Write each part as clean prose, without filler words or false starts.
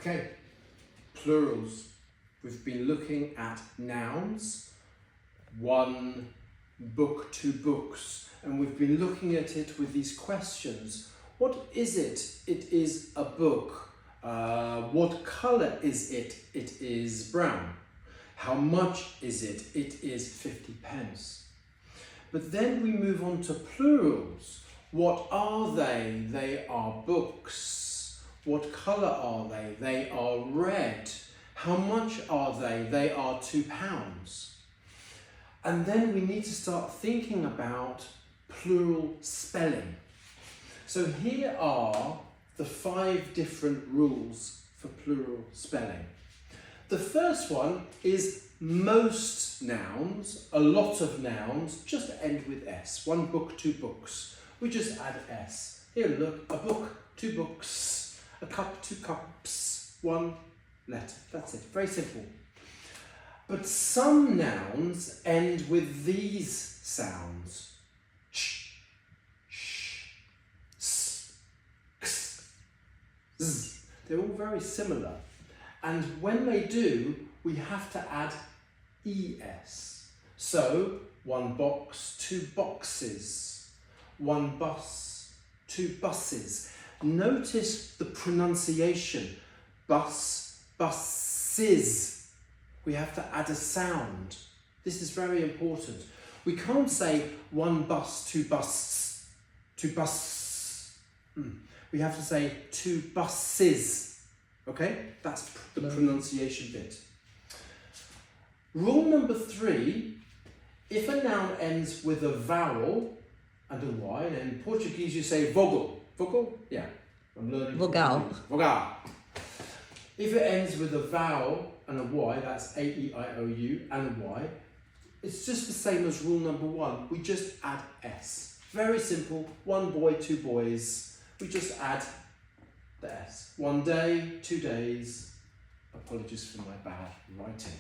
Okay, plurals. We've been looking at nouns, one book, two books, and we've been looking at it with these questions. What is it? It is a book. What colour is it? It is brown. How much is it? It is 50 pence. But then we move on to plurals. What are they? They are books. What colour are they? They are red. How much are they? They are £2. And then we need to start thinking about plural spelling. So here are the 5 different rules for plural spelling. The first one is most nouns, a lot of nouns, just end with S. One book, two books. We just add S. Here, look, a book, two books. A cup, two cups, one letter. That's it. Very simple. But some nouns end with these sounds. Sh, sh, s, x, z. They're all very similar. And when they do, we have to add ES. So, one box, two boxes. One bus, two buses. Notice the pronunciation. Bus, buses. We have to add a sound. This is very important. We can't say one bus, two buses, two bus. We have to say two buses. Okay? That's the pronunciation bit. Rule number 3, if a noun ends with a vowel and a Y, and in Portuguese you say vogal. Vogal? Yeah. I'm learning. Vogal. Vogal. If it ends with a vowel and a Y, that's A-E-I-O-U and a Y, it's just the same as rule number 1. We just add S. Very simple. One boy, two boys. We just add the S. 1 day, 2 days. Apologies for my bad writing.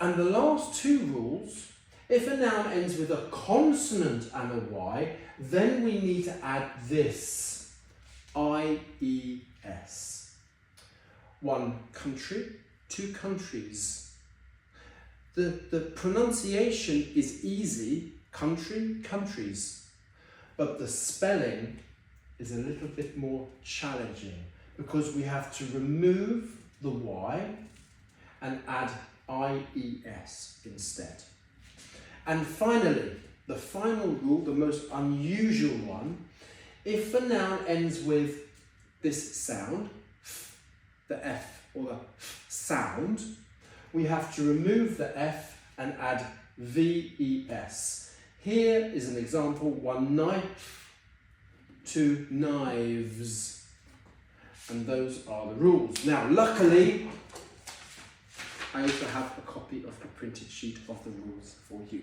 And the last 2 rules, if a noun ends with a consonant and a Y, then we need to add this, I-E-S. 1 country, 2 countries. The pronunciation is easy, country, countries, but the spelling is a little bit more challenging because we have to remove the Y and add I-E-S instead. And finally, the final rule, the most unusual one, if a noun ends with this sound, f, the F or the f sound, we have to remove the F and add V-E-S. Here is an example, 1 knife, 2 knives. And those are the rules. Now, luckily, I also have a copy of the printed sheet of the rules for you.